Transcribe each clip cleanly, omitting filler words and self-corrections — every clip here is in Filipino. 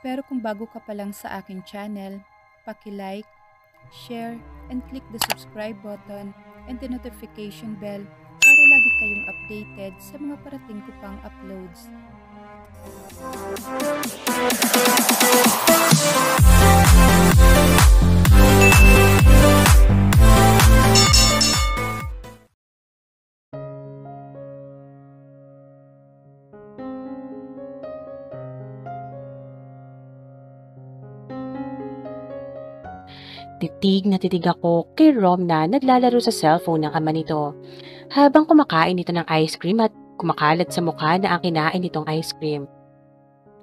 Pero kung bago ka pa lang sa aking channel, paki-like, share, and click the subscribe button and the notification bell para lagi kayong updated sa mga parating ko pang uploads. Titig na titig ako kay Rom na naglalaro sa cellphone ng ama nito habang kumakain ito ng ice cream at kumakalat sa mukha na ang kinain nitong ice cream.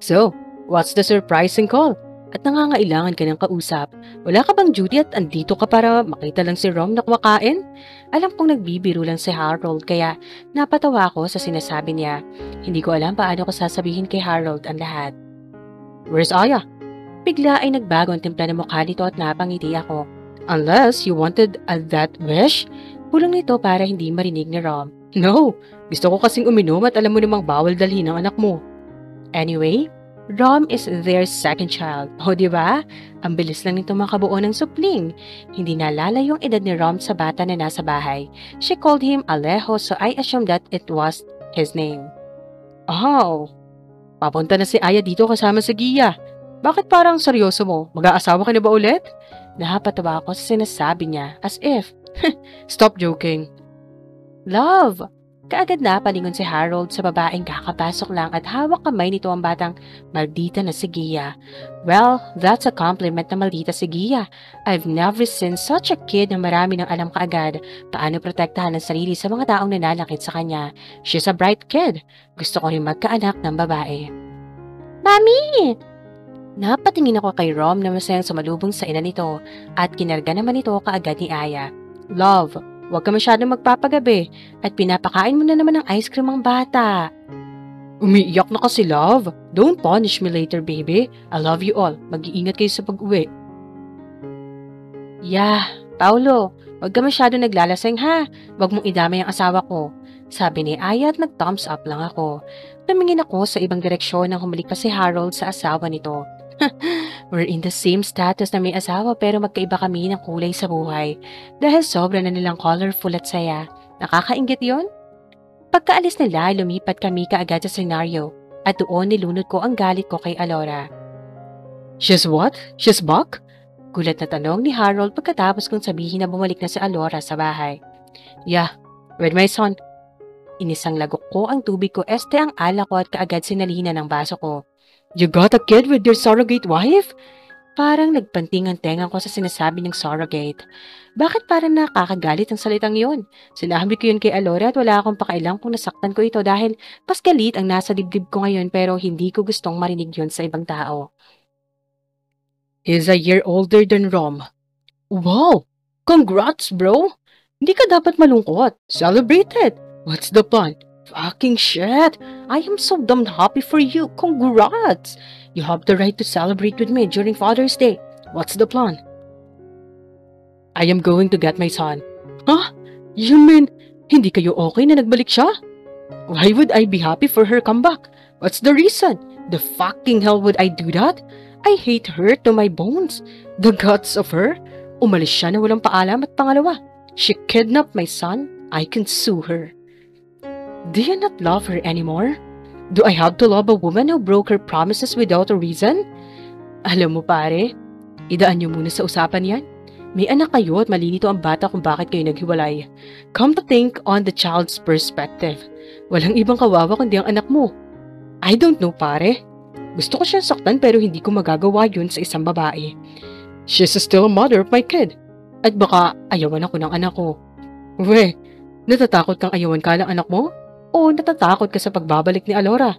So, what's the surprising call? At nangangailangan ka ng kausap. Wala ka bang duty at andito ka para makita lang si Rom na kumakain? Alam kong nagbibiro lang si Harold kaya napatawa ako sa sinasabi niya. Hindi ko alam paano ko sasabihin kay Harold ang lahat. Where's Aya? Bigla ay nagbago ang timpla ng mukha nito at napangiti ako. Unless you wanted that wish? Kulang nito para hindi marinig ni Rom. No, gusto ko kasing uminom at alam mo namang bawal dalhin ang anak mo. Anyway, Rom is their second child. O diba? Ang bilis lang nito makabuo ng supling. Hindi nalala yung edad ni Rom sa bata na nasa bahay. She called him Alejo so I assumed that it was his name. Oh, papunta na si Aya dito kasama sa Gia. Bakit parang seryoso mo? Mag-aasawa ka na ba ulit? Napatawa ako sa sinasabi niya as if, stop joking. Love! Kaagad na palingon si Harold sa babaeng kakapasok lang at hawak kamay nito ang batang maldita na si Gia. Well, that's a compliment na maldita si Gia. I've never seen such a kid na marami ng alam kaagad paano protektahan ang sarili sa mga taong nananakit sa kanya. She's a bright kid. Gusto ko rin magkaanak ng babae. Mami! Napatingin ako kay Rom na masayang sumalubong sa ina nito at kinarga naman ito kaagad ni Aya. Love, huwag ka masyadong magpapagabi at pinapakain mo na naman ng ice cream ang bata. Umiiyak na kasi, Love. Don't punish me later, baby. I love you all. Mag-iingat kayo sa pag-uwi. Paulo, huwag ka masyadong naglalasing ha. Huwag mong idamay ang asawa ko. Sabi ni Aya at nag-thumbs up lang ako. Tumingin ako sa ibang direksyon nang humalik pa si Harold sa asawa nito. We're in the same status na may asawa pero magkaiba kami ng kulay sa buhay. Dahil sobra na nilang colorful at saya. Nakakaingit yon? Pagkaalis nila, lumipat kami kaagad sa senaryo at doon nilunod ko ang galit ko kay Alora. She's what? She's back? Gulat na tanong ni Harold pagkatapos kong sabihin na bumalik na si Alora sa bahay. Yeah, with my son. Inisang lagok ko ang tubig ko ang alak ko at kaagad sinalina ng baso ko. You got a kid with your surrogate wife? Parang nagpanting ang tenga ko sa sinasabi ng surrogate. Bakit parang nakakagalit ang salitang yun? Sinabi ko yun kay Alora at wala akong pakailang kung nasaktan ko ito dahil pasgalit ang nasa dibdib ko ngayon pero hindi ko gustong marinig yun sa ibang tao. He's a year older than Rom. Wow! Congrats, bro! Hindi ka dapat malungkot. Celebrate it! What's the plan? Fucking shit! I am so damn happy for you. Congrats! You have the right to celebrate with me during Father's Day. What's the plan? I am going to get my son. Huh? You mean, hindi kayo okay na nagbalik siya? Why would I be happy for her comeback? What's the reason? The fucking hell would I do that? I hate her to my bones. The guts of her. Umalis siya na walang paalam at pangalawa. She kidnapped my son. I can sue her. Do you not love her anymore? Do I have to love a woman who broke her promises without a reason? Alam mo pare, idaan niyo muna sa usapan yan. May anak kayo at malinito ang bata kung bakit kayo naghiwalay. Come to think on the child's perspective. Walang ibang kawawa kundi ang anak mo. I don't know pare. Gusto ko siyang saktan pero hindi ko magagawa yun sa isang babae. She's still a mother of my kid. At baka ayawan ako ng anak ko. Weh, natatakot kang ayawan ka ng anak mo? O natatakot ka sa pagbabalik ni Alora?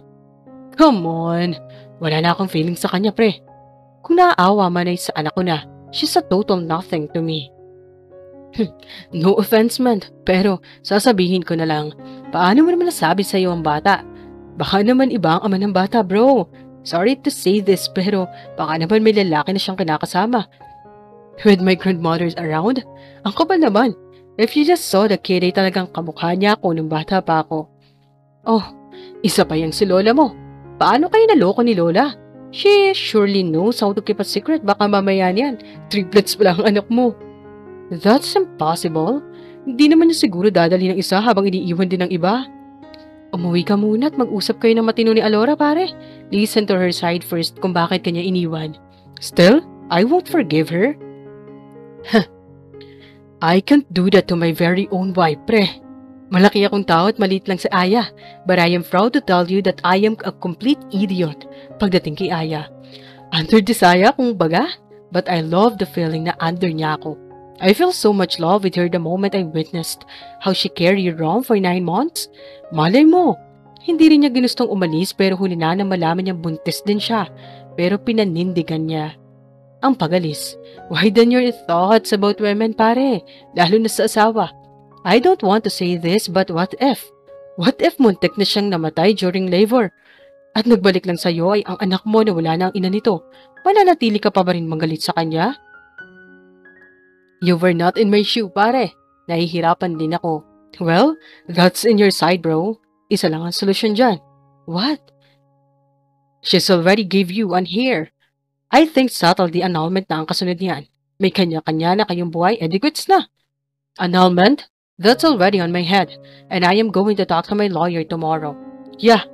Come on, wala na akong feeling sa kanya pre. Kung naaawa man ay sa anak ko na, she's a total nothing to me. No offense man, pero sasabihin ko na lang, paano mo naman nasabi sa iyo ang bata? Baka naman iba ang ama ng bata bro. Sorry to say this pero baka naman may lalaki na siyang kinakasama. With my grandmothers around? Ang kapal naman. If you just saw the kid ay talagang kamukha niya ako nung bata pa ako. Oh, isa pa yung si Lola mo. Paano kayo naloko ni Lola? She surely knows how to keep a secret. Baka mamaya niyan, triplets pala ang anak mo. That's impossible. Hindi naman niya siguro dadali ng isa habang iniiwan din ng iba. Umuwi ka muna at mag-usap kayo ng matino ni Alora, pare. Listen to her side first kung bakit kanya iniwan. Still, I won't forgive her. I can't do that to my very own wife, pre. Malaki akong tao at maliit lang sa Aya, but I am proud to tell you that I am a complete idiot pagdating kay Aya. Under this Aya, kung baga, but I love the feeling na under niya ako. I feel so much love with her the moment I witnessed how she carried Rom for 9 months. Malay mo, hindi rin niya ginustong umalis pero huli na nang malaman niyang buntis din siya, pero pinanindigan niya. Ang pagalis. Widen your thoughts about women, pare, lalo na sa asawa. I don't want to say this, but what if? What if muntik na siyang namatay during labor? At nagbalik lang sa'yo ay ang anak mo na wala na ang ina nito. Mananatili ka pa ba rin magalit sa kanya? You were not in my shoe, pare. Nahihirapan din ako. Well, that's in your side, bro. Isa lang ang solusyon dyan. What? She's already gave you one here. I think settle the annulment na ang kasunod niyan. May kanya-kanya na kayong buhay, adequates na. Annulment? That's already on my head, and I am going to talk to my lawyer tomorrow. Yeah,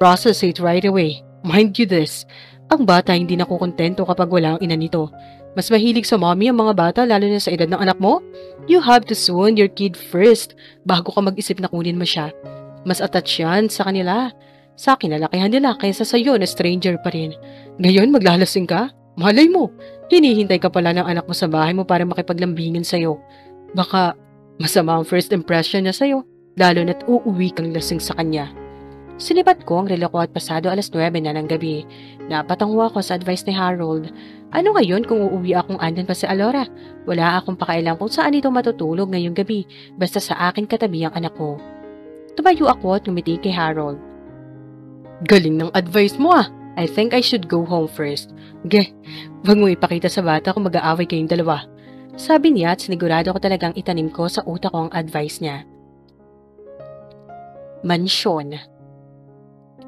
process it right away. Mind you this, ang bata hindi nakukontento kapag wala ang ina nito. Mas mahilig sa mommy ang mga bata lalo na sa edad ng anak mo? You have to soon your kid first bago ka mag-isip na kunin mo siya. Mas attached yan sa kanila. Sa kinalakihan nila kaysa sa iyo na stranger pa rin. Ngayon maglalasing ka? Malay mo, hinihintay ka pala ng anak mo sa bahay mo para makipaglambingin sa'yo. Baka masama ang first impression niya sa'yo, lalo na't uuwi kang lasing sa kanya. Sinipat ko ang relo ko at pasado 9:00 na ng gabi. Napatango ako sa advice ni Harold. Ano ngayon kung uuwi akong andyan pa si Alora? Wala akong pakailang kung saan ito matutulog ngayong gabi, basta sa akin katabi ang anak ko. Tumayo ako at ngumiti kay Harold. Galing ng advice mo ah. I think I should go home first. Ge, wag mo ipakita sa bata kung mag-aaway kayong dalawa. Sabi niya at sinigurado ko talagang itanim ko sa utak ko ang advice niya. Mansyon.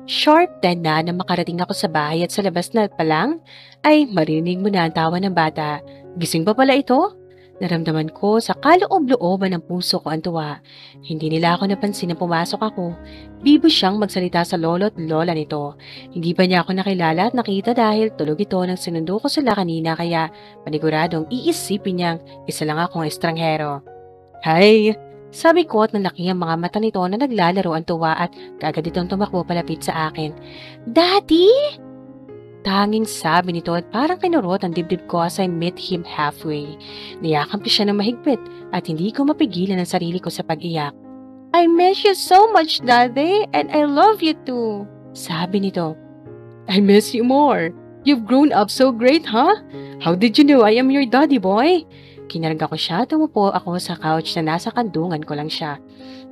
Sharp 10 na makarating ako sa bahay at sa labas na pa lang ay marinig mo na ang tawa ng bata. Gising pa pala ito? Naramdaman ko sa kaloob-looban ng puso ko ang tuwa. Hindi nila ako napansin na pumasok ako. Bibo siyang magsalita sa lolo at lola nito. Hindi pa niya ako nakilala at nakita dahil tulog ito nang sinundo ko sila kanina kaya paniguradong iisipin niyang isa lang akong estranghero. Hi! Sabi ko at nalaki ang mga mata nito na naglalaro ang tuwa at kagad itong tumakbo palapit sa akin. Daddy! Tanging sabi nito at parang kinurot ang dibdib ko as I met him halfway. Niyakap ko siya ng mahigpit at hindi ko mapigilan ang sarili ko sa pag-iyak. I miss you so much, Daddy, and I love you too. Sabi nito. I miss you more. You've grown up so great, huh? How did you know I am your daddy, boy? Kinarga ko siya, tumupo ako sa couch na nasa kandungan ko lang siya.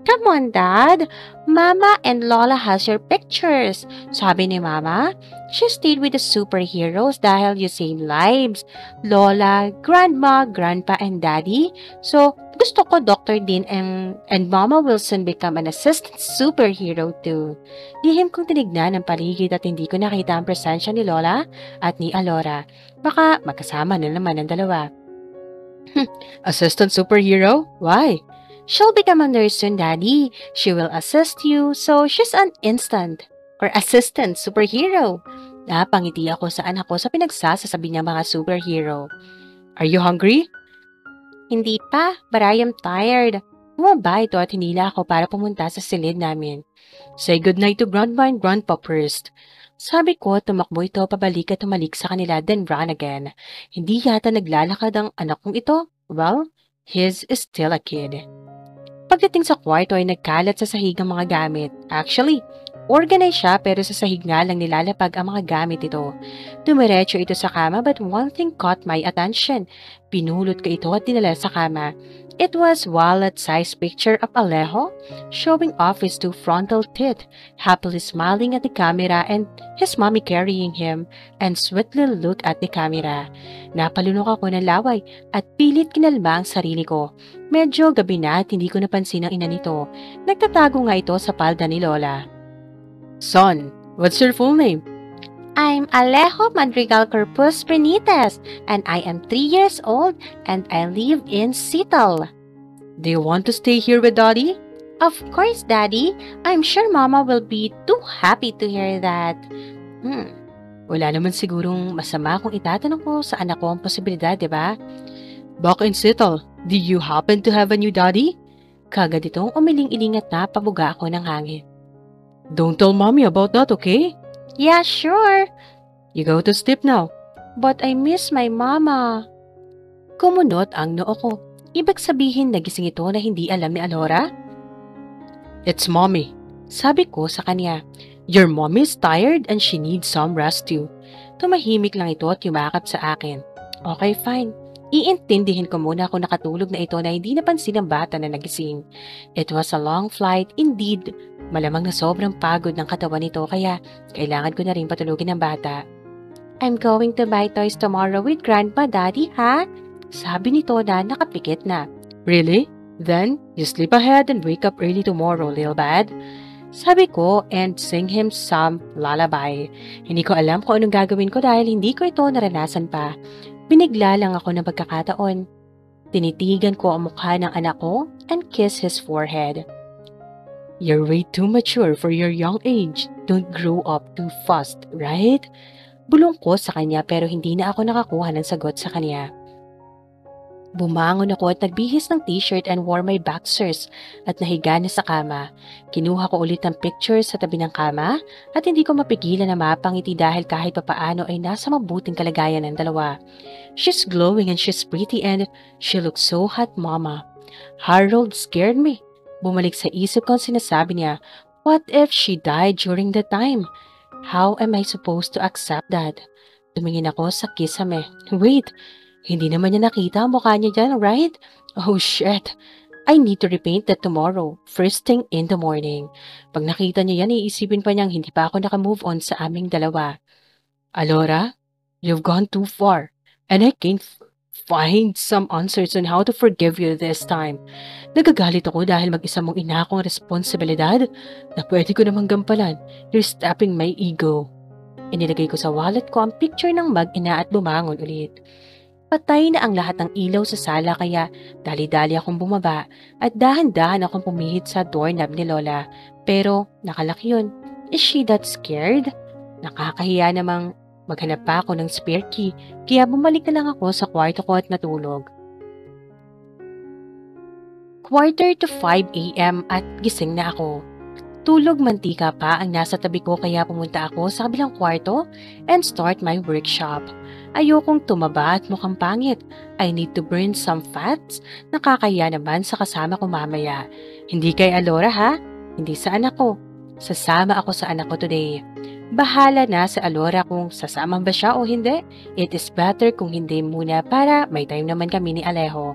Come on, Dad. Mama and Lola has your pictures. Sabi ni Mama, she stayed with the superheroes dahil you saved lives. Lola, Grandma, Grandpa, and Daddy. So, gusto ko Dr. Dean and Mama Wilson become an assistant superhero too. Lihim kong tinignan ang paligid at hindi ko nakita ang presensya ni Lola at ni Alora. Baka magkasama na naman ang dalawa. Assistant superhero? Why? She'll become a nurse soon, Daddy. She will assist you, so she's an instant or assistant superhero. Napangiti ako sa anak ko sa pinagsasasabi niya mga superhero. Are you hungry? Hindi pa, but I am tired. Bumaba ito at hinila ako para pumunta sa silid namin. Say goodnight to Grandma and Grandpa first. Sabi ko, tumakbo ito pabalik at tumalik sa kanila, then run again. Hindi yata naglalakad ang anak kong ito. Well, he's still a kid. Pagdating sa kwarto ay nagkalat sa sahig ang mga gamit. Actually, organized siya pero sa sahig nga lang nilalapag ang mga gamit ito. Dumiretso ito sa kama but one thing caught my attention. Pinulot ko ito at dinala sa kama. It was wallet-sized picture of Alejo showing off his 2 frontal teeth, happily smiling at the camera and his mommy carrying him and sweetly look at the camera. Napalunok ako ng laway at pilit kinalma ang sarili ko. Medyo gabi na at hindi ko napansin ang ina nito. Nagtatago nga ito sa palda ni Lola. Son, what's your full name? I'm Alejo Madrigal Corpus Benitez, and I am 3 years old, and I live in Seattle. Do you want to stay here with Daddy? Of course, Daddy. I'm sure Mama will be too happy to hear that. Wala naman sigurong masama kung itatanong ko sa anak ko ang posibilidad, di ba? Back in Seattle, do you happen to have a new daddy? Kagad itong umiling-iling at napabuga ako ng hangin. Don't tell Mommy about that, okay? Yeah, sure. You go to sleep now. But I miss my mama. Kumunot ang noo ko. Ibig sabihin nagising ito na hindi alam ni Alora? It's Mommy. Sabi ko sa kanya. Your mommy is tired and she needs some rest too. Tumahimik lang ito at yumakap sa akin. Okay, fine. Iintindihin ko muna kung nakatulog na ito na hindi napansin ng bata na nagising. It was a long flight, indeed. Malamang na sobrang pagod ng katawan nito kaya kailangan ko na rin patulugin ng bata. I'm going to buy toys tomorrow with Grandpa, Daddy, ha? Sabi nito na nakapikit na. Really? Then, you sleep ahead and wake up early tomorrow, little bad. Sabi ko and sing him some lullaby. Hindi ko alam kung anong gagawin ko dahil hindi ko ito naranasan pa. Binigla lang ako ng pagkakataon. Tinitigan ko ang mukha ng anak ko and kiss his forehead. You're way too mature for your young age. Don't grow up too fast, right? Bulong ko sa kanya pero hindi na ako nakakuha ng sagot sa kanya. Bumangon ako at nagbihis ng t-shirt and wore my boxers at nahiga na sa kama. Kinuha ko ulit ang picture sa tabi ng kama at hindi ko mapigilan na mapangiti dahil kahit papaano ay nasa mabuting kalagayan ng dalawa. She's glowing and she's pretty and she looks so hot, Mama. Harold scared me. Bumalik sa isip ko ang sinasabi niya, what if she died during that time? How am I supposed to accept that? Tumingin ako sa kisame. Wait, hindi naman niya nakita ang mukha niya dyan, right? Oh shit. I need to repaint that tomorrow, first thing in the morning. Pag nakita niya yan, iisipin pa niyang hindi pa ako nakamove on sa aming dalawa. Alora, you've gone too far, and I can't find some answers on how to forgive you this time. Nagagalit ako dahil mag-isa mong ina akong responsibilidad na pwede ko namang gampalan. You're stepping my ego. Inilagay ko sa wallet ko ang picture ng mag-ina at bumangon ulit. Patay na ang lahat ng ilaw sa sala kaya dali-dali akong bumaba at dahan-dahan akong pumihit sa doorknob ni Lola. Pero nakalak yun. Is she that scared? Nakakahiya namang maghanap pa ako ng spare key kaya bumalik na lang ako sa kwarto ko at natulog. 4:45 a.m. at gising na ako. Tulog mantika pa ang nasa tabi ko kaya pumunta ako sa kabilang kwarto and start my workshop. Ayokong tumaba at mukhang pangit. I need to burn some fats. Nakakaya naman sa kasama ko mamaya. Hindi kay Alora ha? Hindi sa anak ko. Sasama ako sa anak ko today. Bahala na sa Alora kung sasama ba siya o hindi. It is better kung hindi muna para may time naman kami ni Alejo.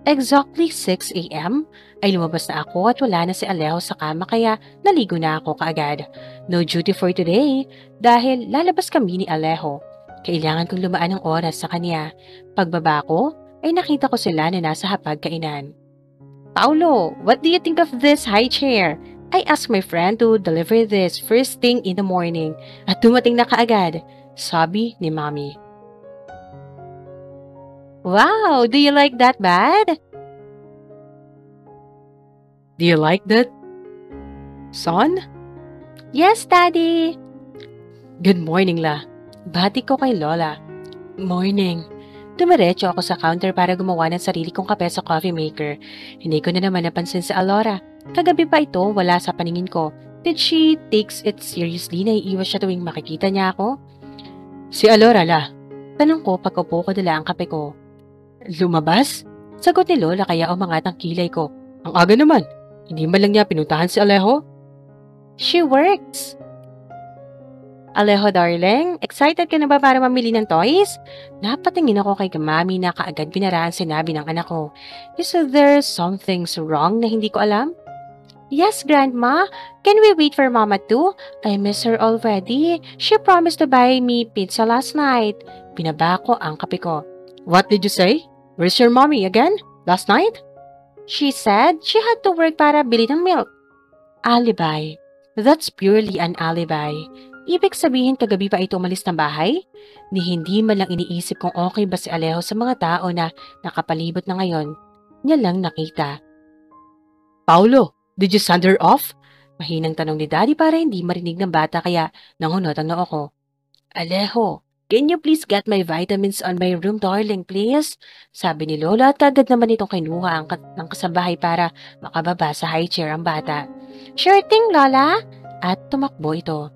Exactly 6 a.m. ay lumabas na ako at wala na si Alejo sa kama kaya naligo na ako kaagad. No duty for today dahil lalabas kami ni Alejo. Kailangan kong lumaan ng oras sa kanya. Pagbaba ko ay nakita ko sila na nasa hapag-kainan. Paulo, what do you think of this high chair? I asked my friend to deliver this first thing in the morning at dumating na kaagad, sabi ni Mommy. Wow, do you like that bed? Do you like that, son? Yes, Daddy. Good morning, La. Bati ko kay Lola. Morning. Dumiretso ako sa counter para gumawa ng sarili kong kape sa coffee maker. Hindi ko na naman napansin si Alora. Kagabi pa ito, wala sa paningin ko. Did she takes it seriously na iiwas siya tuwing makikita niya ako? Si Alora, La. Tanong ko pagkaupo ko dala ang kape ko. Lumabas? Sagot ni Lola kaya umangat ang kilay ko. Ang aga naman. Hindi man lang niya pinuntahan si Alejo? She works. Alejo, darling, excited ka na ba para mamili ng toys? Napatingin ako kay Mami na kaagad binaraan sinabi ng anak ko. Is there something wrong na hindi ko alam? Yes, Grandma. Can we wait for Mama too? I miss her already. She promised to buy me pizza last night. Binaba ko ang kape ko. What did you say? Where's your mommy again? Last night? She said she had to work para bili ng milk. Alibi. That's purely an alibi. Ibig sabihin kagabi pa ito umalis ng bahay? Ni hindi man lang iniisip kung okay ba si Alejo sa mga tao na nakapalibot na ngayon. Niya lang nakita. Paulo, did you send her off? Mahinang tanong ni Daddy para hindi marinig ng bata kaya nangunot ang noo ko. Alejo, can you please get my vitamins on my room, darling, please? Sabi ni Lola at kagad naman itong kinuha ng kasambahay para makababa sa high chair ang bata. Sure thing, Lola. At tumakbo ito.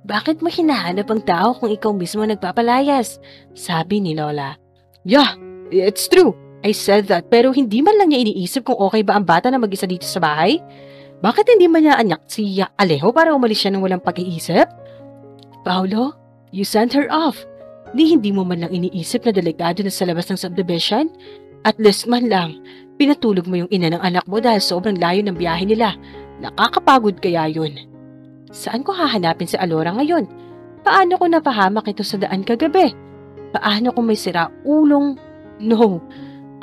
Bakit mo hinahanap ang tao kung ikaw mismo nagpapalayas? Sabi ni Lola. Yeah, it's true. I said that pero hindi man lang niya iniisip kung okay ba ang bata na mag-isa dito sa bahay. Bakit hindi man niya anyak si Alejo para umalis siya ng walang pag-iisip? Paulo, you sent her off. Hindi mo man lang iniisip na delikado na sa labas ng subdivision? At least man lang, pinatulog mo yung ina ng anak mo dahil sobrang layo ng biyahe nila. Nakakapagod kaya yun. Saan ko hahanapin si Alora ngayon? Paano ko napahamak ito sa daan kagabi? Paano kung may sira ulong? No.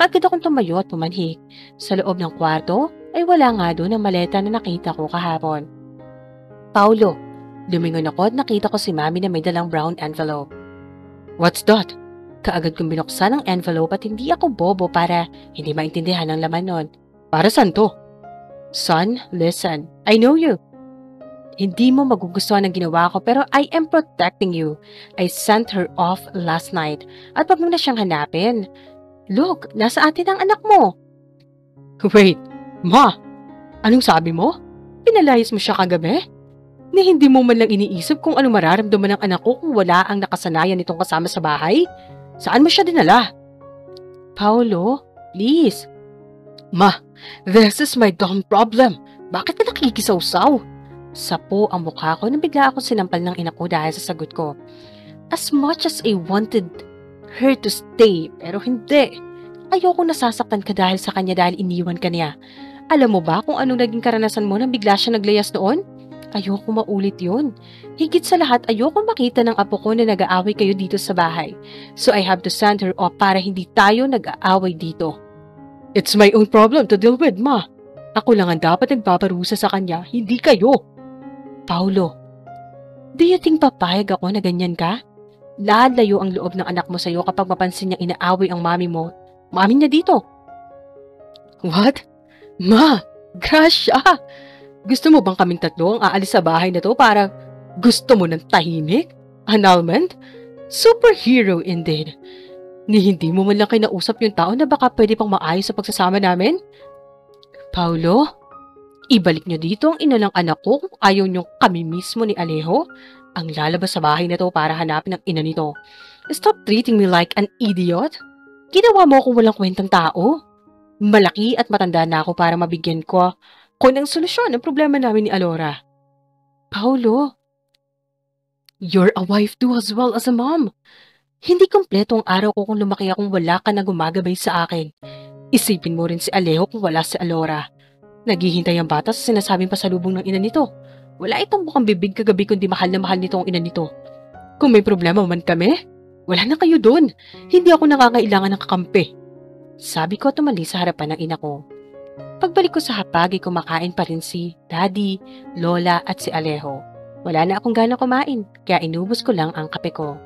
Kagad akong tumayo at pumanhik. Sa loob ng kwarto ay wala nga doon ang maleta na nakita ko kahapon. Paulo, lumingon ako at nakita ko si Mami na may dalang brown envelope. What's that? Kaagad kong binuksan ang envelope at hindi ako bobo para hindi maintindihan ang laman nun. Para saan to? Son, listen. I know you. Hindi mo magugustuhan ang ginawa ko pero I am protecting you. I sent her off last night at wag mo na siyang hanapin. Look, nasa atin ang anak mo. Wait, Ma, anong sabi mo? Pinalayas mo siya kagabi? Hindi mo man lang iniisip kung ano mararamdaman ng anak ko kung wala ang nakasanayan nitong kasama sa bahay? Saan mo siya dinala? Paulo, please. Ma, this is my dumb problem. Bakit ka nakikisaw-saw? Sapo ang mukha ko nang bigla ako sinampal ng ina ko dahil sa sagot ko. As much as I wanted her to stay, pero hindi. Ayoko nasasaktan ka dahil sa kanya dahil iniwan ka niya. Alam mo ba kung anong naging karanasan mo nang bigla siya naglayas noon? Ayoko maulit yun. Higit sa lahat, ayoko makita ng apo ko na nag-aaway kayo dito sa bahay. So I have to send her off para hindi tayo nag-aaway dito. It's my own problem to deal with, Ma. Ako lang ang dapat nagpaparusa sa kanya, hindi kayo. Paulo, do you think papayag ako na ganyan ka? Lalayo ang loob ng anak mo sa'yo kapag mapansin niyang inaaway ang mami mo. Mami niya dito. What? Ma, Gracia! Gusto mo bang kaming tatlo ang aalis sa bahay na to para gusto mo ng tahimik? Annulment? Superhero indeed. Hindi mo man lang kinausap yung tao na baka pwede pang maayos sa pagsasama namin? Paulo, ibalik niyo dito ang ina ng anak ko kung ayaw niyo kami mismo ni Alejo ang lalabas sa bahay na to para hanapin ang ina nito. Stop treating me like an idiot. Ginawa mo akong walang kwentang tao. Malaki at matanda na ako para mabigyan ko ng solusyon ang problema namin ni Alora. Paulo, you're a wife too as well as a mom. Hindi kompleto ang araw ko kung lumaki akong wala ka na gumagabay sa akin. Isipin mo rin si Alejo kung wala si Alora. Naghihintay ang bata sa sinasabing pasalubong ng ina nito. Wala itong bukang bibig kagabi kundi mahal na mahal nito ang ina nito. Kung may problema man kami, wala na kayo doon. Hindi ako nakakailangan ng kakampi. Sabi ko at tumali sa harapan ng ina ko. Pagbalik ko sa hapag ay kumakain pa rin si Daddy, Lola at si Alejo. Wala na akong gana kumain, kaya inubos ko lang ang kape ko.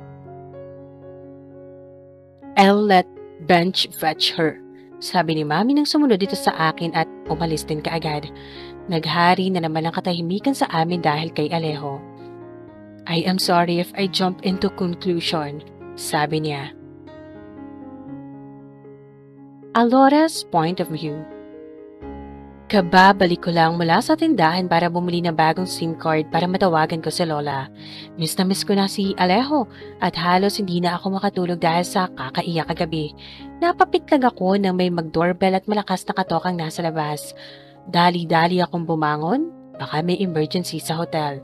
I'll let Bench fetch her, sabi ni Mami nang sumunod dito sa akin at umalis din kaagad. Naghari na naman ang katahimikan sa amin dahil kay Alejo. I am sorry if I jump into conclusion, sabi niya. Alora's point of view. Kababalik ko lang mula sa tindahan para bumili ng bagong SIM card para matawagan ko si Lola. Miss na miss ko na si Alejo at halos hindi na ako makatulog dahil sa kakaiyak kagabi. Napapitlag ako nang may mag-doorbell at malakas na katokang nasa labas. Dali-dali akong bumangon, baka may emergency sa hotel.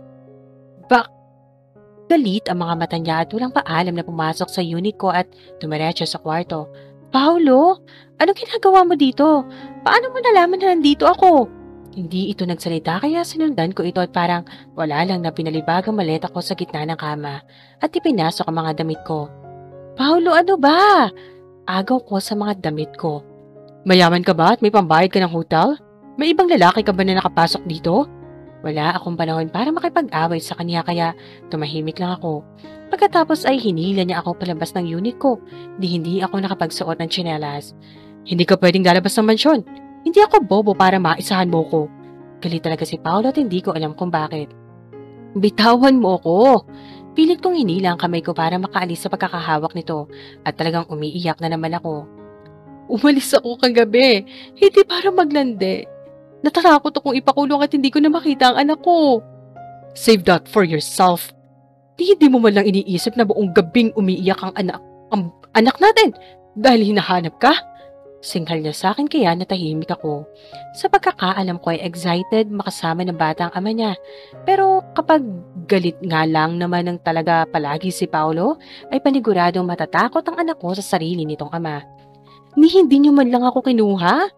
Galit ang mga mata niya at walang paalam na pumasok sa unit ko at dumiretso sa kwarto. Paulo, anong ginagawa mo dito? Paano mo nalaman na nandito ako? Hindi ito nagsalita kaya sinundan ko ito at parang wala lang na pinalibag ang maleta ko sa gitna ng kama at ipinasok ang mga damit ko. Paulo, ano ba? Agaw ko sa mga damit ko. Mayaman ka ba at may pambayad ka ng hotel? May ibang lalaki ka ba na nakapasok dito? Wala akong panahon para makipag-away sa kanya kaya tumahimik lang ako. Pagkatapos ay hinila niya ako palabas ng unit ko, hindi ako nakapagsuot ng tsinelas. Hindi ka pwedeng lalabas ng mansyon. Hindi ako bobo para maisahan mo ko. Galit talaga si Paolo at hindi ko alam kung bakit. Bitawan mo ko! Pilit kong hinila ang kamay ko para makaalis sa pagkakahawak nito at talagang umiiyak na naman ako. Umalis ako kagabi, hindi para maglande. Natatakot akong ipakulong at hindi ko na makita ang anak ko. Save that for yourself. Hindi mo man lang iniisip na buong gabing umiiyak ang anak natin dahil hinahanap ka? Singhal niya sa akin kaya natahimik ako. Sa pagkakaalam ko ay excited makasama ng bata ang ama niya. Pero kapag galit nga lang naman ng talaga palagi si Paolo, ay paniguradong matatakot ang anak ko sa sarili nitong ama. Ni hindi niyo man lang ako kinuha?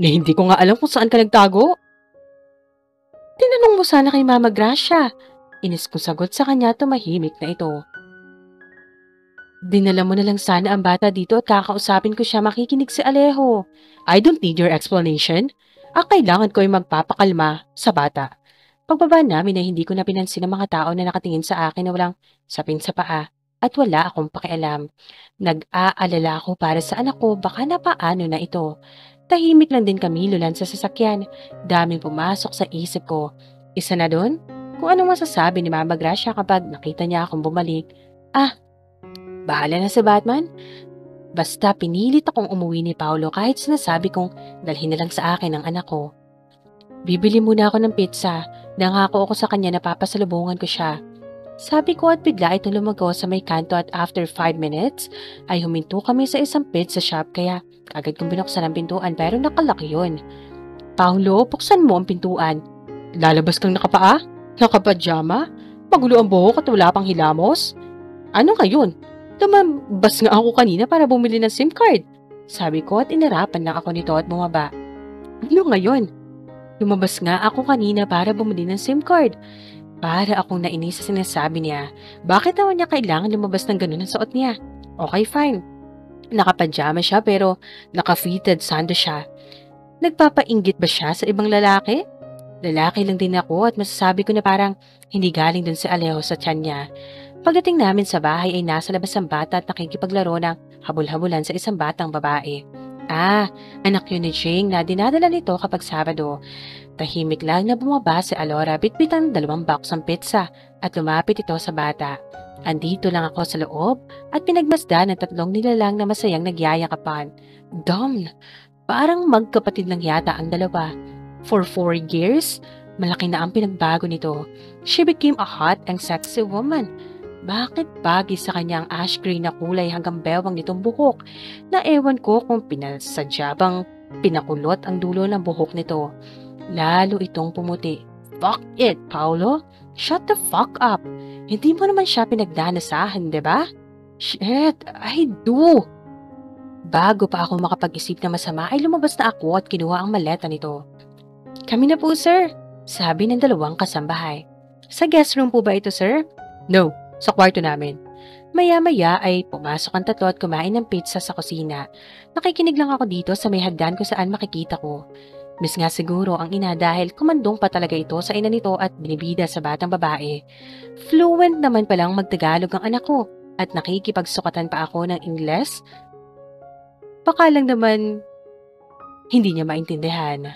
Ni hindi ko nga alam kung saan ka nagtago. Tinanong mo sana kay Mama Gracia. Inis kong sagot sa kanya tumahimik na ito. Dinala mo na lang sana ang bata dito at kakausapin ko siya makikinig si Alejo. I don't need your explanation. Ang kailangan ko ay magpapakalma sa bata. Pagbaba namin ay hindi ko na pinansin ang mga tao na nakatingin sa akin na walang sapin sa paa at wala akong pakialam. Nag-aalala ako para sa anak ko baka napaano na ito. Tahimik lang din kami lulan sa sasakyan. Daming pumasok sa isip ko. Isa na doon? Kung anong masasabi ni Mama Gracia kapag nakita niya akong bumalik. Bahala na si Batman. Basta pinilit akong umuwi ni Paolo kahit sinasabi kong dalhin na lang sa akin ang anak ko. Bibili muna ako ng pizza. Nangako ako sa kanya na papasalubungan ko siya. Sabi ko at bigla itong lumago sa may kanto at after 5 minutes ay huminto kami sa isang pizza shop kaya agad kong binuksan ang pintuan pero nakalaki yun. Paolo, buksan mo ang pintuan. Lalabas kang nakapaa? Nakapajama? Magulo ang buhok at wala pang hilamos? Ano ngayon? Lumabas nga ako kanina para bumili ng SIM card. Sabi ko at inarapan lang ako nito at bumaba. Ano ngayon? Lumabas nga ako kanina para bumili ng SIM card. Para akong nainis sa sinasabi niya. Bakit naman niya kailangan lumabas ng ganun ang suot niya? Okay, fine. Nakapajama siya pero naka-fitted sando siya. Nagpapainggit ba siya sa ibang lalaki? Lalaki lang din ako at masasabi ko na parang hindi galing dun si Alejo sa tiyan niya. Pagdating namin sa bahay ay nasa labas ang bata at nakikipaglaro ng habol-habulan sa isang batang babae. Anak yun ni Jing na dinadala nito kapag Sabado. Tahimik lang na bumaba si Alora bitbit ang 2 box ng pizza at lumapit ito sa bata. Andito lang ako sa loob at pinagmasdan ng 3 nilalang na masayang nagyayakapan. Dom, parang magkapatid lang yata ang dalawa. For 4 years, malaki na ang pinagbago nito. She became a hot and sexy woman. Bakit bagay sa kanya ang ash gray na kulay hanggang bewang nitong buhok na ewan ko kung pinasadya bang pinakulot ang dulo ng buhok nito. Lalo itong pumuti. Fuck it, Paolo. Shut the fuck up. Hindi mo naman siya pinagdanasahan, diba? Shit, I do. Bago pa ako makapag-isip na masama ay lumabas na ako at kinuha ang maleta nito. Kami na po, sir. Sabi ng 2 kasambahay. Sa guest room po ba ito, sir? No. Sa kwarto namin. Maya-maya ay pumasok ang 3 at kumain ng pizza sa kusina. Nakikinig lang ako dito sa may hagdan kung saan makikita ko. Miss nga siguro ang ina dahil kumandong pa talaga ito sa ina nito at binibida sa batang babae. Fluent naman palang magtagalog ang anak ko at nakikipagsukatan pa ako ng Ingles. Baka lang naman hindi niya maintindihan.